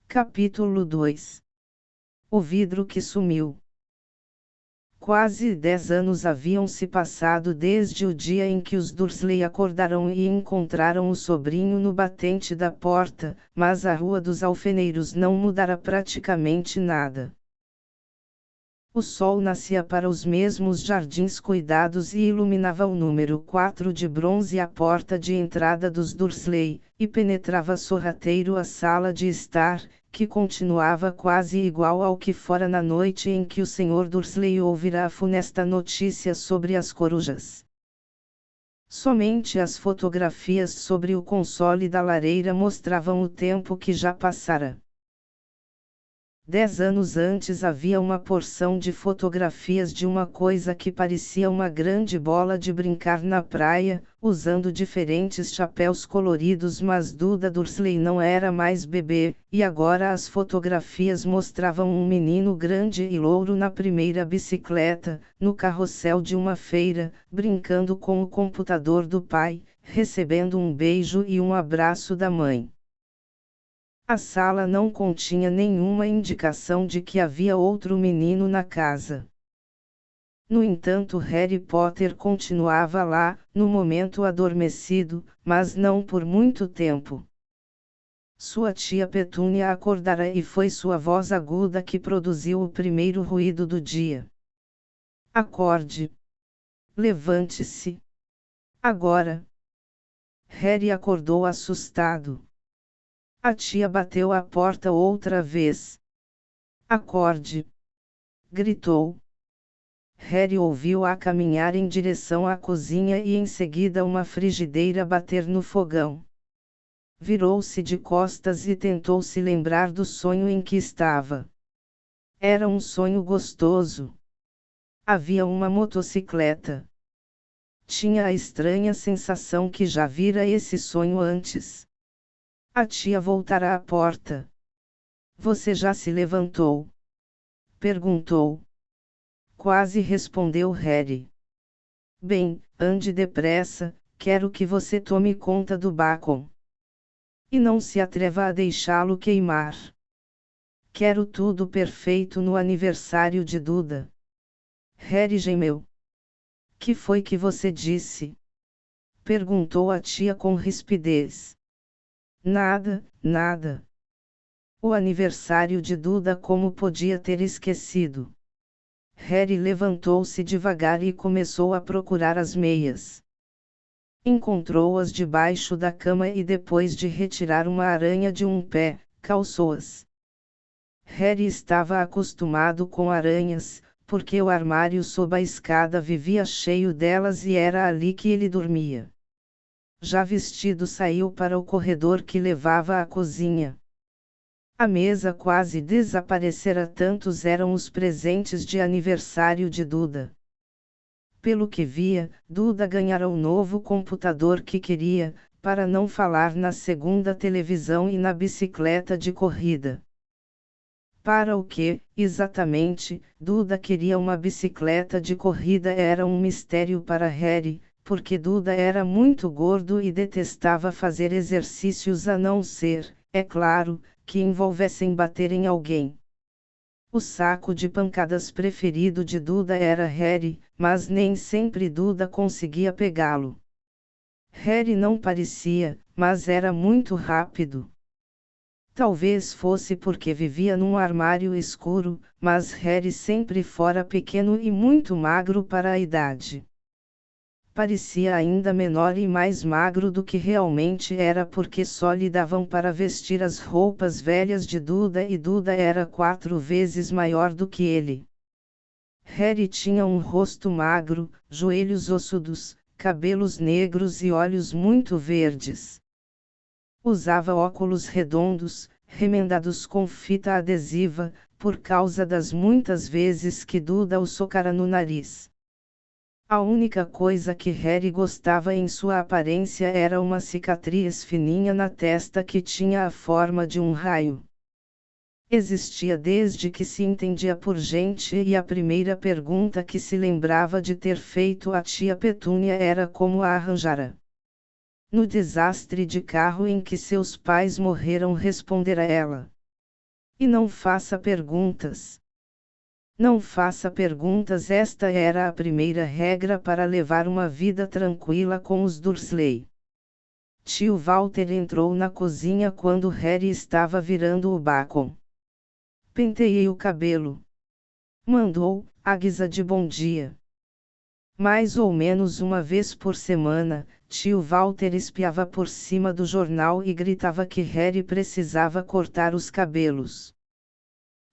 Capítulo 2. O vidro que sumiu. Quase 10 anos haviam se passado desde o dia em que os Dursley acordaram e encontraram o sobrinho no batente da porta, mas a Rua dos Alfeneiros não mudara praticamente nada. O sol nascia para os mesmos jardins cuidados e iluminava o número 4 de bronze a porta de entrada dos Dursley, e penetrava sorrateiro a sala de estar, que continuava quase igual ao que fora na noite em que o Sr. Dursley ouvira a funesta notícia sobre as corujas. Somente as fotografias sobre o console da lareira mostravam o tempo que já passara. 10 anos antes havia uma porção de fotografias de uma coisa que parecia uma grande bola de brincar na praia, usando diferentes chapéus coloridos, mas Duda Dursley não era mais bebê, e agora as fotografias mostravam um menino grande e louro na primeira bicicleta, no carrossel de uma feira, brincando com o computador do pai, recebendo um beijo e um abraço da mãe. A sala não continha nenhuma indicação de que havia outro menino na casa. No entanto, Harry Potter continuava lá, no momento adormecido, mas não por muito tempo. Sua tia Petúnia acordara e foi sua voz aguda que produziu o primeiro ruído do dia. Acorde. Levante-se. Agora. Harry acordou assustado. A tia bateu à porta outra vez. Acorde! Gritou. Harry ouviu-a caminhar em direção à cozinha e em seguida uma frigideira bater no fogão. Virou-se de costas e tentou se lembrar do sonho em que estava. Era um sonho gostoso. Havia uma motocicleta. Tinha a estranha sensação que já vira esse sonho antes. A tia voltara à porta. Você já se levantou? Perguntou. Quase respondeu Harry. Bem, ande depressa, quero que você tome conta do bacon. E não se atreva a deixá-lo queimar. Quero tudo perfeito no aniversário de Duda. Harry gemeu. Que foi que você disse? Perguntou a tia com rispidez. Nada, nada. O aniversário de Duda, como podia ter esquecido? Harry levantou-se devagar e começou a procurar as meias. Encontrou-as debaixo da cama e depois de retirar uma aranha de um pé, calçou-as. Harry estava acostumado com aranhas, porque o armário sob a escada vivia cheio delas e era ali que ele dormia. Já vestido, saiu para o corredor que levava à cozinha. A mesa quase desaparecera, tantos eram os presentes de aniversário de Duda. Pelo que via, Duda ganhara o novo computador que queria, para não falar na segunda televisão e na bicicleta de corrida. Para o que, exatamente, Duda queria uma bicicleta de corrida era um mistério para Harry, porque Duda era muito gordo e detestava fazer exercícios a não ser, é claro, que envolvessem bater em alguém. O saco de pancadas preferido de Duda era Harry, mas nem sempre Duda conseguia pegá-lo. Harry não parecia, mas era muito rápido. Talvez fosse porque vivia num armário escuro, mas Harry sempre fora pequeno e muito magro para a idade. Parecia ainda menor e mais magro do que realmente era, porque só lhe davam para vestir as roupas velhas de Duda e Duda era 4 vezes maior do que ele. Harry tinha um rosto magro, joelhos ossudos, cabelos negros e olhos muito verdes. Usava óculos redondos, remendados com fita adesiva, por causa das muitas vezes que Duda o socara no nariz. A única coisa que Harry gostava em sua aparência era uma cicatriz fininha na testa que tinha a forma de um raio. Existia desde que se entendia por gente e a primeira pergunta que se lembrava de ter feito à tia Petúnia era como a arranjara. No desastre de carro em que seus pais morreram, respondera ela. E não faça perguntas. Não faça perguntas. Esta era a primeira regra para levar uma vida tranquila com os Dursley. Tio Walter entrou na cozinha quando Harry estava virando o bacon. Penteei o cabelo. Mandou, à guisa de bom dia. Mais ou menos uma vez por semana, tio Walter espiava por cima do jornal e gritava que Harry precisava cortar os cabelos.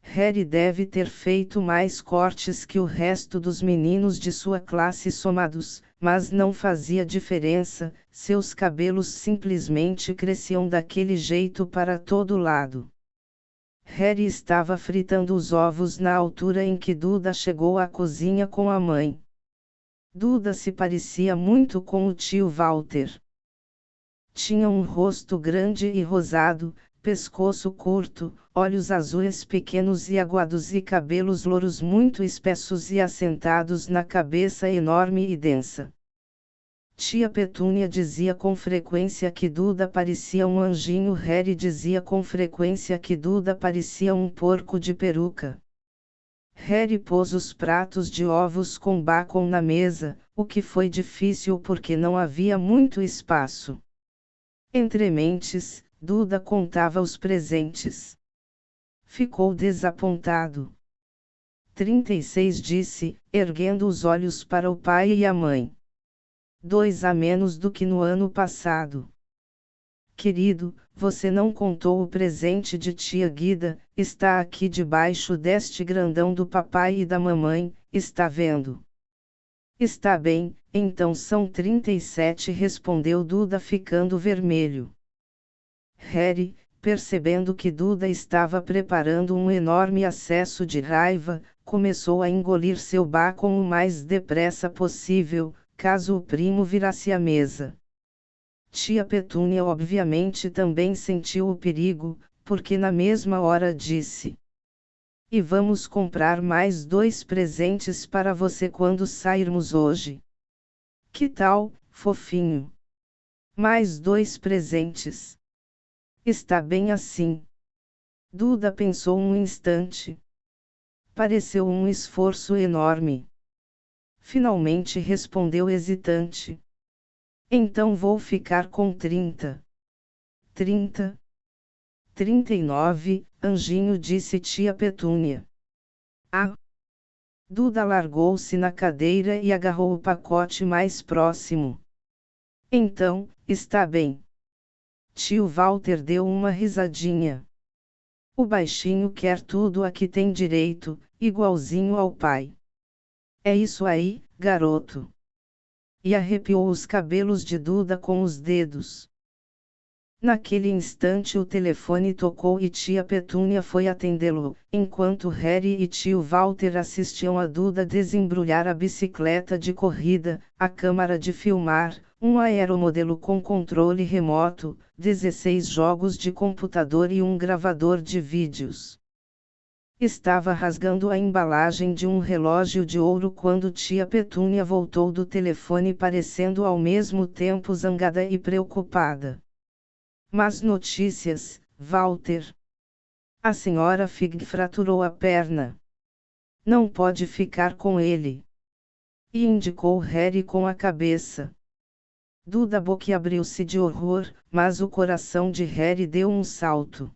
Harry deve ter feito mais cortes que o resto dos meninos de sua classe somados, mas não fazia diferença, seus cabelos simplesmente cresciam daquele jeito para todo lado. Harry estava fritando os ovos na altura em que Duda chegou à cozinha com a mãe. Duda se parecia muito com o tio Walter. Tinha um rosto grande e rosado, pescoço curto, olhos azuis pequenos e aguados e cabelos louros muito espessos e assentados na cabeça enorme e densa. Tia Petúnia dizia com frequência que Duda parecia um anjinho. Harry dizia com frequência que Duda parecia um porco de peruca. Harry pôs os pratos de ovos com bacon na mesa, o que foi difícil porque não havia muito espaço. Entre mentes, Duda contava os presentes. Ficou desapontado. 36, disse, erguendo os olhos para o pai e a mãe. 2 a menos do que no ano passado. Querido, você não contou o presente de tia Guida, está aqui debaixo deste grandão do papai e da mamãe, está vendo? Está bem, então são 37, respondeu Duda ficando vermelho. Harry, percebendo que Duda estava preparando um enorme acesso de raiva, começou a engolir seu bacon o mais depressa possível, caso o primo virasse à mesa. Tia Petúnia obviamente também sentiu o perigo, porque na mesma hora disse: E vamos comprar mais 2 presentes para você quando sairmos hoje. Que tal, fofinho? Mais 2 presentes. Está bem assim. Duda pensou um instante. Pareceu um esforço enorme. Finalmente respondeu hesitante. Então vou ficar com 30. 30? 39, anjinho, disse tia Petúnia. Ah! Duda largou-se na cadeira e agarrou o pacote mais próximo. Então, está bem. Tio Walter deu uma risadinha. O baixinho quer tudo a que tem direito, igualzinho ao pai. É isso aí, garoto. E arrepiou os cabelos de Duda com os dedos. Naquele instante o telefone tocou e tia Petúnia foi atendê-lo, enquanto Harry e tio Walter assistiam a Duda desembrulhar a bicicleta de corrida, a câmara de filmar, um aeromodelo com controle remoto, 16 jogos de computador e um gravador de vídeos. Estava rasgando a embalagem de um relógio de ouro quando tia Petúnia voltou do telefone parecendo ao mesmo tempo zangada e preocupada. Más notícias, Walter. A senhora Fig fraturou a perna. Não pode ficar com ele. E indicou Harry com a cabeça. Duda boquiabriu-se de horror, mas o coração de Harry deu um salto.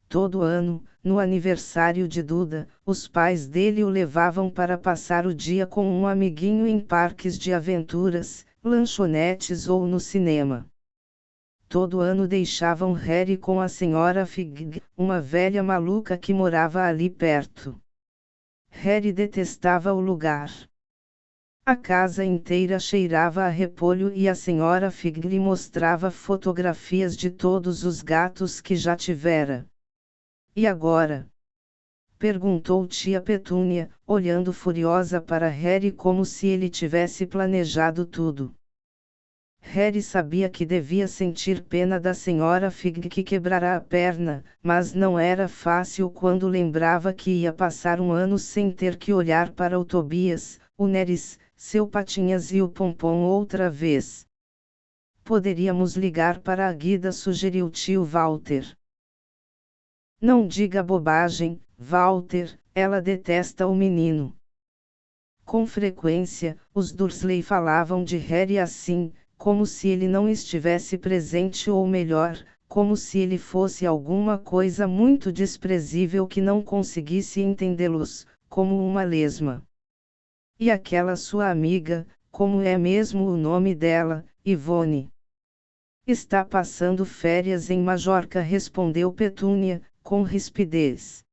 Todo ano, no aniversário de Duda, os pais dele o levavam para passar o dia com um amiguinho em parques de aventuras, lanchonetes ou no cinema. Todo ano deixavam Harry com a senhora Fig, uma velha maluca que morava ali perto. Harry detestava o lugar. A casa inteira cheirava a repolho e a senhora Fig lhe mostrava fotografias de todos os gatos que já tivera. E agora? Perguntou tia Petúnia, olhando furiosa para Harry como se ele tivesse planejado tudo. Harry sabia que devia sentir pena da senhora Fig que quebrara a perna, mas não era fácil quando lembrava que ia passar um ano sem ter que olhar para o Tobias, o Neris, seu Patinhas e o Pompom outra vez. Poderíamos ligar para a Guida, sugeriu tio Walter. Não diga bobagem, Walter, ela detesta o menino. Com frequência, os Dursley falavam de Harry assim, como se ele não estivesse presente ou melhor, como se ele fosse alguma coisa muito desprezível que não conseguisse entendê-los, como uma lesma. E aquela sua amiga, como é mesmo o nome dela, Yvonne? Está passando férias em Majorca, respondeu Petúnia, com rispidez.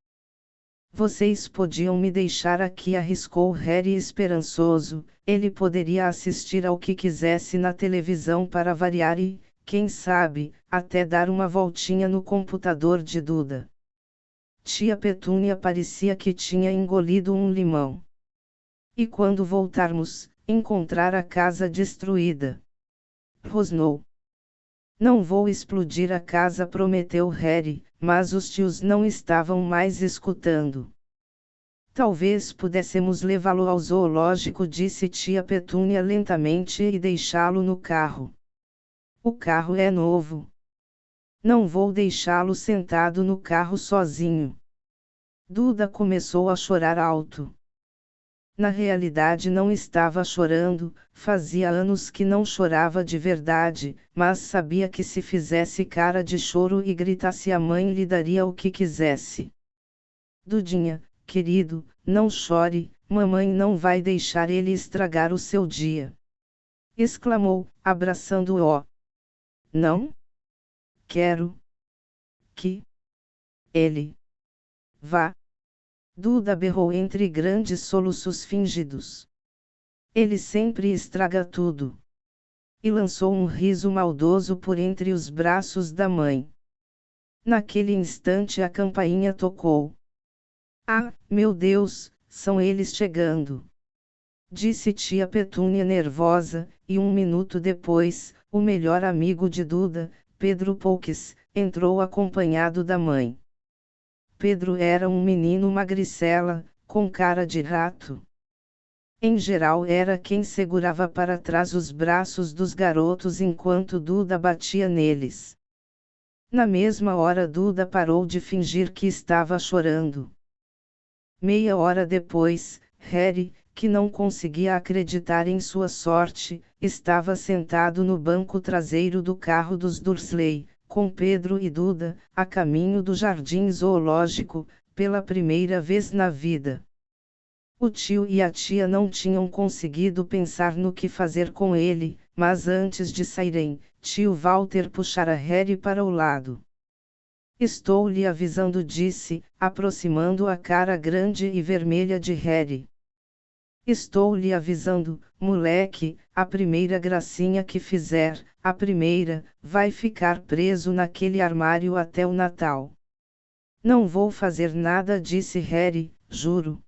Vocês podiam me deixar aqui, arriscou Harry esperançoso. Ele poderia assistir ao que quisesse na televisão para variar e, quem sabe, até dar uma voltinha no computador de Duda. Tia Petúnia parecia que tinha engolido um limão. E quando voltarmos, encontrar a casa destruída? Rosnou. Não vou explodir a casa, prometeu Harry, mas os tios não estavam mais escutando. Talvez pudéssemos levá-lo ao zoológico, disse tia Petúnia lentamente, e deixá-lo no carro. O carro é novo. Não vou deixá-lo sentado no carro sozinho. Duda começou a chorar alto. Na realidade não estava chorando, fazia anos que não chorava de verdade, mas sabia que se fizesse cara de choro e gritasse, a mãe lhe daria o que quisesse. Dudinha, querido, não chore, mamãe não vai deixar ele estragar o seu dia. Exclamou, abraçando-o. Não? Quero que ele vá. Duda berrou entre grandes soluços fingidos. Ele sempre estraga tudo. E lançou um riso maldoso por entre os braços da mãe. Naquele instante a campainha tocou. Ah, meu Deus, são eles chegando! Disse tia Petúnia nervosa, e um minuto depois, o melhor amigo de Duda, Pedro Pouques, entrou acompanhado da mãe. Pedro era um menino magricela, com cara de rato. Em geral era quem segurava para trás os braços dos garotos enquanto Duda batia neles. Na mesma hora Duda parou de fingir que estava chorando. Meia hora depois, Harry, que não conseguia acreditar em sua sorte, estava sentado no banco traseiro do carro dos Dursley, com Pedro e Duda, a caminho do jardim zoológico, pela primeira vez na vida. O tio e a tia não tinham conseguido pensar no que fazer com ele, mas antes de saírem, tio Walter puxara Harry para o lado. Estou lhe avisando, disse, aproximando a cara grande e vermelha de Harry. Estou lhe avisando, moleque, a primeira gracinha que fizer, a primeira, vai ficar preso naquele armário até o Natal. Não vou fazer nada, disse Harry, juro.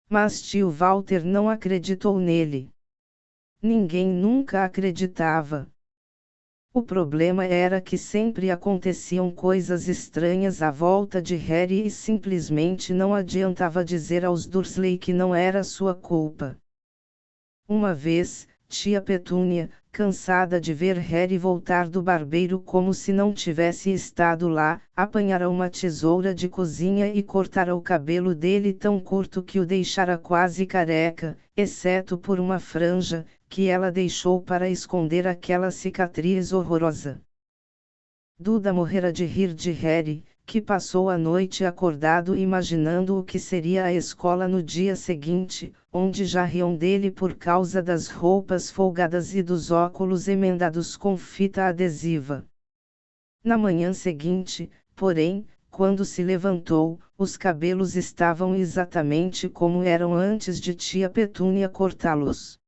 Mas tio Walter não acreditou nele. Ninguém nunca acreditava. O problema era que sempre aconteciam coisas estranhas à volta de Harry e simplesmente não adiantava dizer aos Dursley que não era sua culpa. Uma vez, tia Petúnia, cansada de ver Harry voltar do barbeiro como se não tivesse estado lá, apanhara uma tesoura de cozinha e cortara o cabelo dele tão curto que o deixara quase careca, exceto por uma franja, que ela deixou para esconder aquela cicatriz horrorosa. Duda morrera de rir de Harry, que passou a noite acordado imaginando o que seria a escola no dia seguinte, onde já riam dele por causa das roupas folgadas e dos óculos emendados com fita adesiva. Na manhã seguinte, porém, quando se levantou, os cabelos estavam exatamente como eram antes de tia Petúnia cortá-los.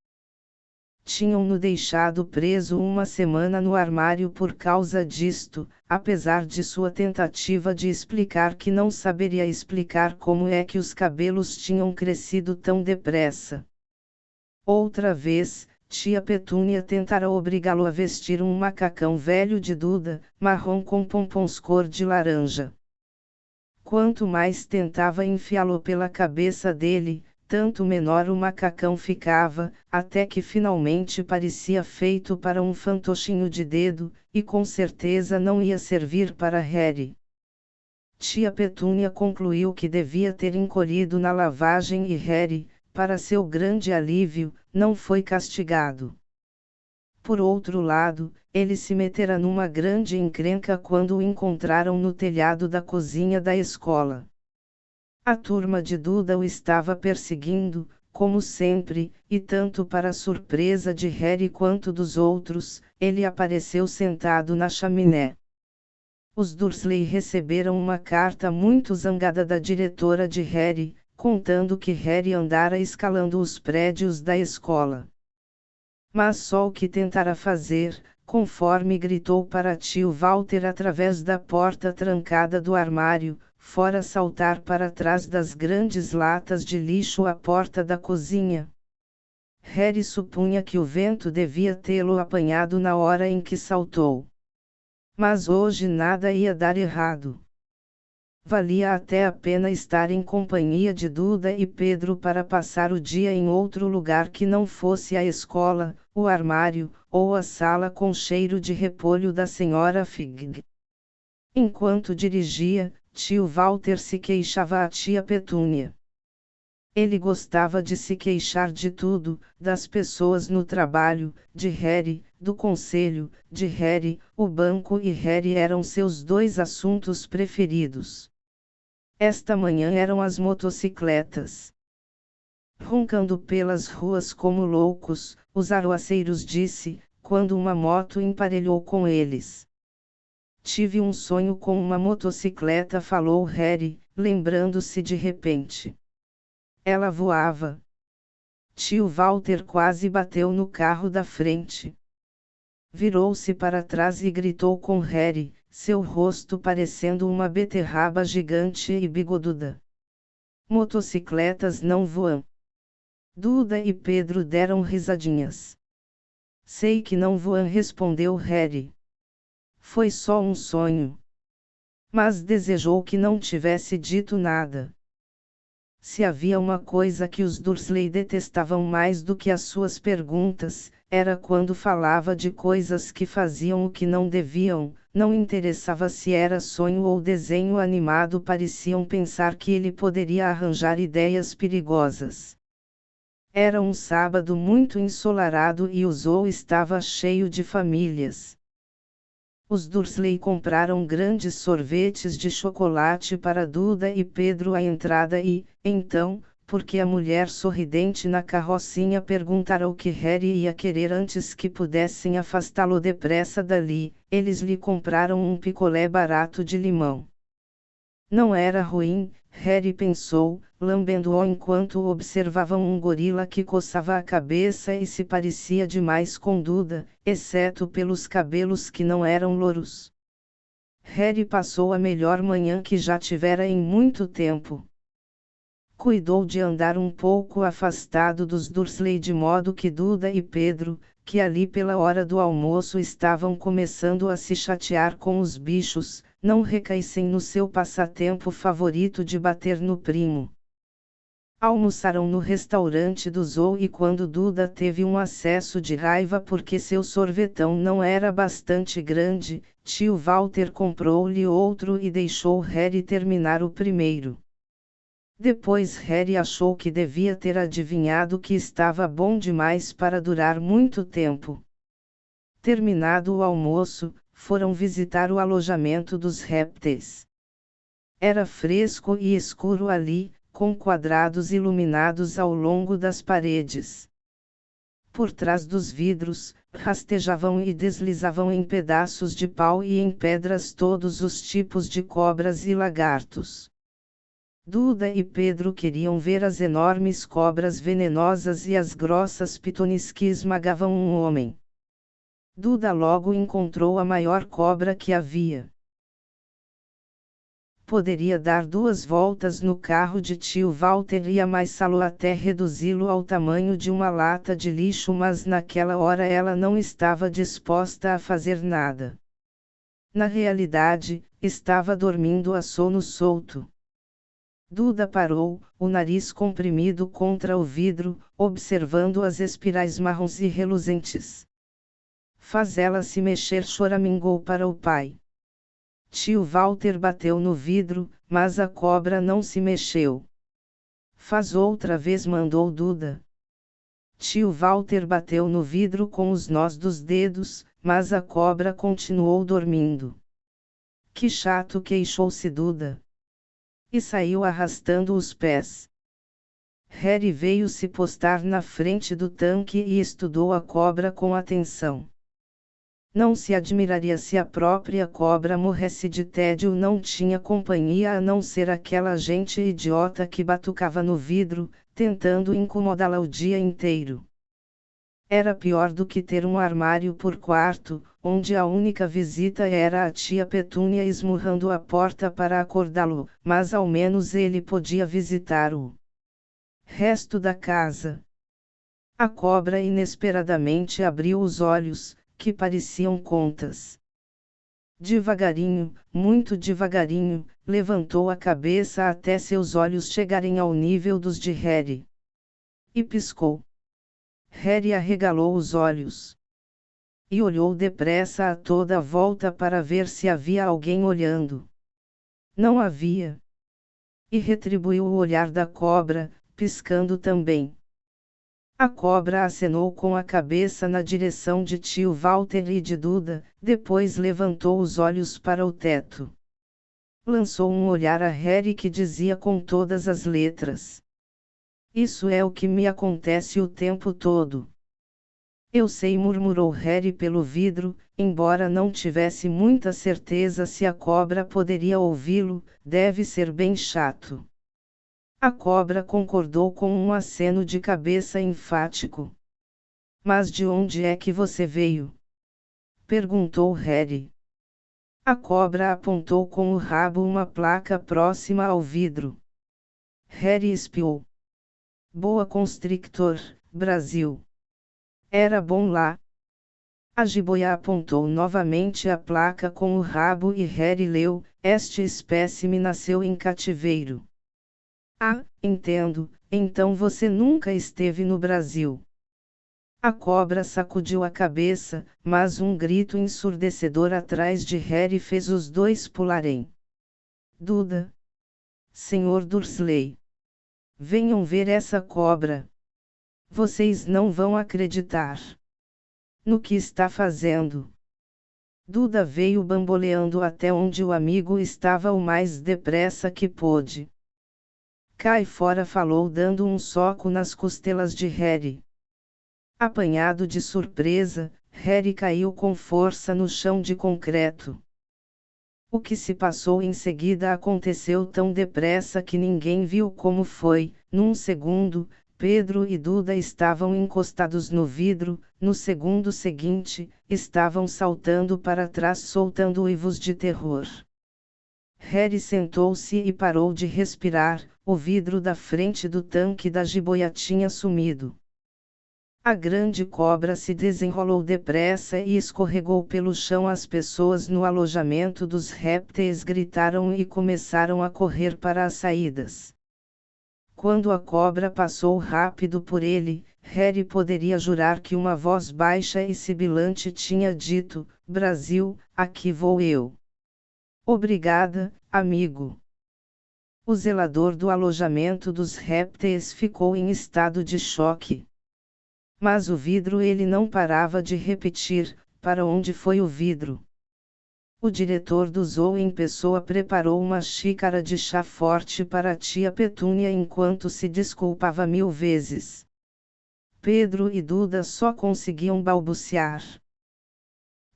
Tinham-no deixado preso uma semana no armário por causa disto, apesar de sua tentativa de explicar que não saberia explicar como é que os cabelos tinham crescido tão depressa. Outra vez, tia Petúnia tentara obrigá-lo a vestir um macacão velho de Duda, marrom com pompons cor de laranja. Quanto mais tentava enfiá-lo pela cabeça dele, tanto menor o macacão ficava, até que finalmente parecia feito para um fantochinho de dedo, e com certeza não ia servir para Harry. Tia Petúnia concluiu que devia ter encolhido na lavagem e Harry, para seu grande alívio, não foi castigado. Por outro lado, ele se metera numa grande encrenca quando o encontraram no telhado da cozinha da escola. A turma de Duda o estava perseguindo, como sempre, e tanto para surpresa de Harry quanto dos outros, ele apareceu sentado na chaminé. Os Dursley receberam uma carta muito zangada da diretora de Harry, contando que Harry andara escalando os prédios da escola. Mas só o que tentara fazer, conforme gritou para tio Walter através da porta trancada do armário, fora saltar para trás das grandes latas de lixo à porta da cozinha. Harry supunha que o vento devia tê-lo apanhado na hora em que saltou. Mas hoje nada ia dar errado. Valia até a pena estar em companhia de Duda e Pedro para passar o dia em outro lugar que não fosse a escola, o armário, ou a sala com cheiro de repolho da senhora Figg. Enquanto dirigia, tio Walter se queixava à tia Petúnia. Ele gostava de se queixar de tudo, das pessoas no trabalho, de Harry, do conselho, de Harry, o banco e Harry eram seus dois assuntos preferidos. Esta manhã eram as motocicletas. Roncando pelas ruas como loucos, os arruaceiros disse, quando uma moto emparelhou com eles. Tive um sonho com uma motocicleta, falou Harry, lembrando-se de repente. Ela voava. Tio Walter quase bateu no carro da frente. Virou-se para trás e gritou com Harry, seu rosto parecendo uma beterraba gigante e bigoduda. Motocicletas não voam. Duda e Pedro deram risadinhas. Sei que não voam, respondeu Harry. Foi só um sonho. Mas desejou que não tivesse dito nada. Se havia uma coisa que os Dursley detestavam mais do que as suas perguntas, era quando falava de coisas que faziam o que não deviam, não interessava se era sonho ou desenho animado, pareciam pensar que ele poderia arranjar ideias perigosas. Era um sábado muito ensolarado e o zoo estava cheio de famílias. Os Dursley compraram grandes sorvetes de chocolate para Duda e Pedro à entrada e, então, porque a mulher sorridente na carrocinha perguntara o que Harry ia querer antes que pudessem afastá-lo depressa dali, eles lhe compraram um picolé barato de limão. Não era ruim, Harry pensou, lambendo-o enquanto observavam um gorila que coçava a cabeça e se parecia demais com Duda, exceto pelos cabelos que não eram louros. Harry passou a melhor manhã que já tivera em muito tempo. Cuidou de andar um pouco afastado dos Dursley de modo que Duda e Pedro, que ali pela hora do almoço estavam começando a se chatear com os bichos, não recaíssem no seu passatempo favorito de bater no primo. Almoçaram no restaurante do zoo e quando Duda teve um acesso de raiva porque seu sorvetão não era bastante grande, tio Walter comprou-lhe outro e deixou Harry terminar o primeiro. Depois Harry achou que devia ter adivinhado que estava bom demais para durar muito tempo. Terminado o almoço, foram visitar o alojamento dos répteis. Era fresco e escuro ali, com quadrados iluminados ao longo das paredes. Por trás dos vidros, rastejavam e deslizavam em pedaços de pau e em pedras todos os tipos de cobras e lagartos. Duda e Pedro queriam ver as enormes cobras venenosas e as grossas pitonis que esmagavam um homem. Duda logo encontrou a maior cobra que havia. Poderia dar 2 voltas no carro de tio Walter e amassá-lo até reduzi-lo ao tamanho de uma lata de lixo, mas naquela hora ela não estava disposta a fazer nada. Na realidade, estava dormindo a sono solto. Duda parou, o nariz comprimido contra o vidro, observando as espirais marrons e reluzentes. Faz ela se mexer, choramingou para o pai. Tio Walter bateu no vidro, mas a cobra não se mexeu. Faz outra vez, mandou Duda. Tio Walter bateu no vidro com os nós dos dedos, mas a cobra continuou dormindo. Que chato, queixou-se Duda. E saiu arrastando os pés. Harry veio se postar na frente do tanque e estudou a cobra com atenção. Não se admiraria se a própria cobra morresse de tédio, não tinha companhia a não ser aquela gente idiota que batucava no vidro, tentando incomodá-la o dia inteiro. Era pior do que ter um armário por quarto, onde a única visita era a tia Petúnia esmurrando a porta para acordá-lo, mas ao menos ele podia visitar o resto da casa. A cobra inesperadamente abriu os olhos, que pareciam contas. Devagarinho, muito devagarinho, levantou a cabeça até seus olhos chegarem ao nível dos de Harry. E piscou. Harry arregalou os olhos. E olhou depressa a toda a volta para ver se havia alguém olhando. Não havia. E retribuiu o olhar da cobra, piscando também. A cobra acenou com a cabeça na direção de tio Walter e de Duda, depois levantou os olhos para o teto. Lançou um olhar a Harry que dizia com todas as letras: "Isso é o que me acontece o tempo todo." "Eu sei", murmurou Harry pelo vidro, embora não tivesse muita certeza se a cobra poderia ouvi-lo, "deve ser bem chato." A cobra concordou com um aceno de cabeça enfático. "Mas de onde é que você veio?" perguntou Harry. A cobra apontou com o rabo uma placa próxima ao vidro. Harry espiou. "Boa Constrictor, Brasil." "Era bom lá." A jiboia apontou novamente a placa com o rabo e Harry leu: "Este espécime nasceu em cativeiro." "Ah, entendo, então você nunca esteve no Brasil." A cobra sacudiu a cabeça, mas um grito ensurdecedor atrás de Harry fez os dois pularem. "Duda! Senhor Dursley! Venham ver essa cobra! Vocês não vão acreditar no que está fazendo." Duda veio bamboleando até onde o amigo estava o mais depressa que pôde. "Cai fora", falou dando um soco nas costelas de Harry. Apanhado de surpresa, Harry caiu com força no chão de concreto. O que se passou em seguida aconteceu tão depressa que ninguém viu como foi. Num segundo, Pedro e Duda estavam encostados no vidro, no segundo seguinte, estavam saltando para trás soltando uivos de terror. Harry sentou-se e parou de respirar, o vidro da frente do tanque da jiboia tinha sumido. A grande cobra se desenrolou depressa e escorregou pelo chão. As pessoas no alojamento dos répteis gritaram e começaram a correr para as saídas. Quando a cobra passou rápido por ele, Harry poderia jurar que uma voz baixa e sibilante tinha dito: "Brasil, aqui vou eu." "Obrigada, amigo." O zelador do alojamento dos répteis ficou em estado de choque. Mas o vidro, ele não parava de repetir: "Para onde foi o vidro?" O diretor do zoo em pessoa preparou uma xícara de chá forte para a tia Petúnia enquanto se desculpava 1000 vezes. Pedro e Duda só conseguiam balbuciar.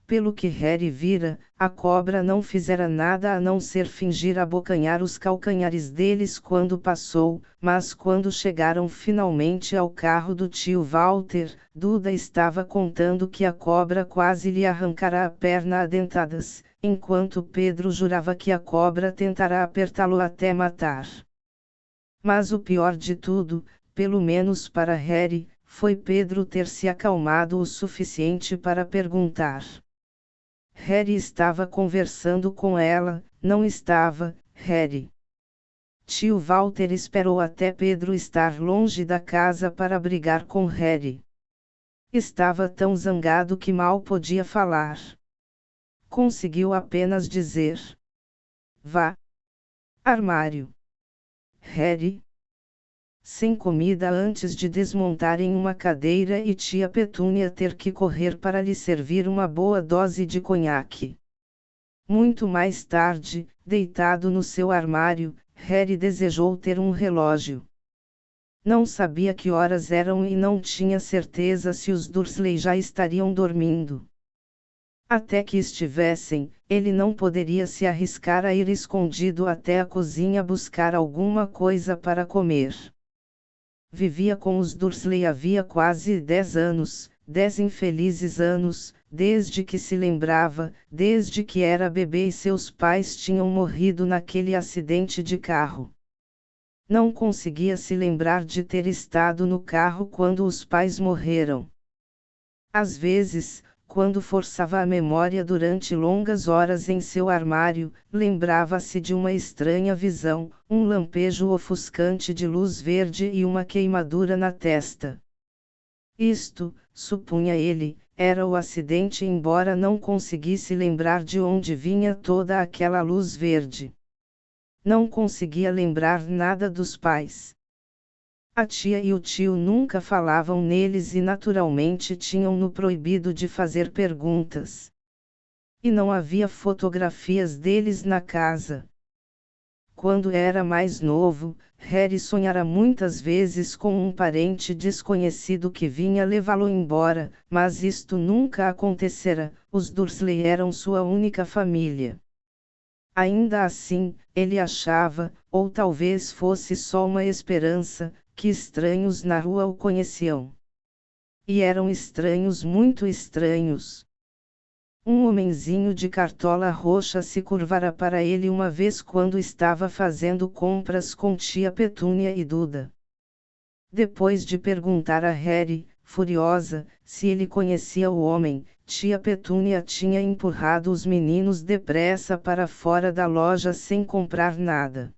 Pelo que Harry vira, a cobra não fizera nada a não ser fingir abocanhar os calcanhares deles quando passou, mas quando chegaram finalmente ao carro do tio Walter, Duda estava contando que a cobra quase lhe arrancara a perna a dentadas, enquanto Pedro jurava que a cobra tentará apertá-lo até matar. Mas o pior de tudo, pelo menos para Harry, foi Pedro ter se acalmado o suficiente para perguntar. Harry estava conversando com ela, não estava, Harry? Tio Walter esperou até Pedro estar longe da casa para brigar com Harry. Estava tão zangado que mal podia falar. Conseguiu apenas dizer: Vá. Armário. Harry. Sem comida antes de desmontarem uma cadeira e tia Petúnia ter que correr para lhe servir uma boa dose de conhaque. Muito mais tarde, deitado no seu armário, Harry desejou ter um relógio. Não sabia que horas eram e não tinha certeza se os Dursley já estariam dormindo. Até que estivessem, ele não poderia se arriscar a ir escondido até a cozinha buscar alguma coisa para comer. Vivia com os Dursley havia quase 10 anos, 10 infelizes anos, desde que se lembrava, desde que era bebê e seus pais tinham morrido naquele acidente de carro. Não conseguia se lembrar de ter estado no carro quando os pais morreram. Às vezes, quando forçava a memória durante longas horas em seu armário, lembrava-se de uma estranha visão, um lampejo ofuscante de luz verde e uma queimadura na testa. Isto, supunha ele, era o acidente, embora não conseguisse lembrar de onde vinha toda aquela luz verde. Não conseguia lembrar nada dos pais. A tia e o tio nunca falavam neles e naturalmente tinham-no proibido de fazer perguntas. E não havia fotografias deles na casa. Quando era mais novo, Harry sonhara muitas vezes com um parente desconhecido que vinha levá-lo embora, mas isto nunca acontecera, os Dursley eram sua única família. Ainda assim, ele achava, ou talvez fosse só uma esperança, que estranhos na rua o conheciam. E eram estranhos, muito estranhos. Um homenzinho de cartola roxa se curvara para ele uma vez quando estava fazendo compras com tia Petúnia e Duda. Depois de perguntar a Harry, furiosa, se ele conhecia o homem, tia Petúnia tinha empurrado os meninos depressa para fora da loja sem comprar nada.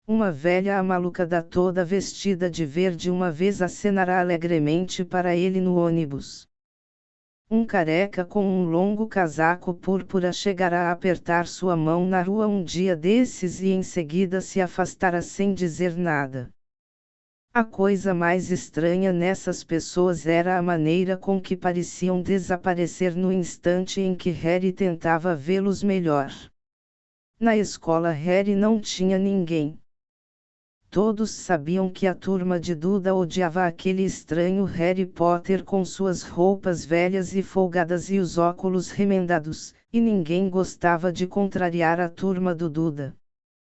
Uma velha amalucada toda vestida de verde uma vez acenara alegremente para ele no ônibus. Um careca com um longo casaco púrpura chegara a apertar sua mão na rua um dia desses e em seguida se afastara sem dizer nada. A coisa mais estranha nessas pessoas era a maneira com que pareciam desaparecer no instante em que Harry tentava vê-los melhor. Na escola Harry não tinha ninguém. Todos sabiam que a turma de Duda odiava aquele estranho Harry Potter com suas roupas velhas e folgadas e os óculos remendados, e ninguém gostava de contrariar a turma do Duda.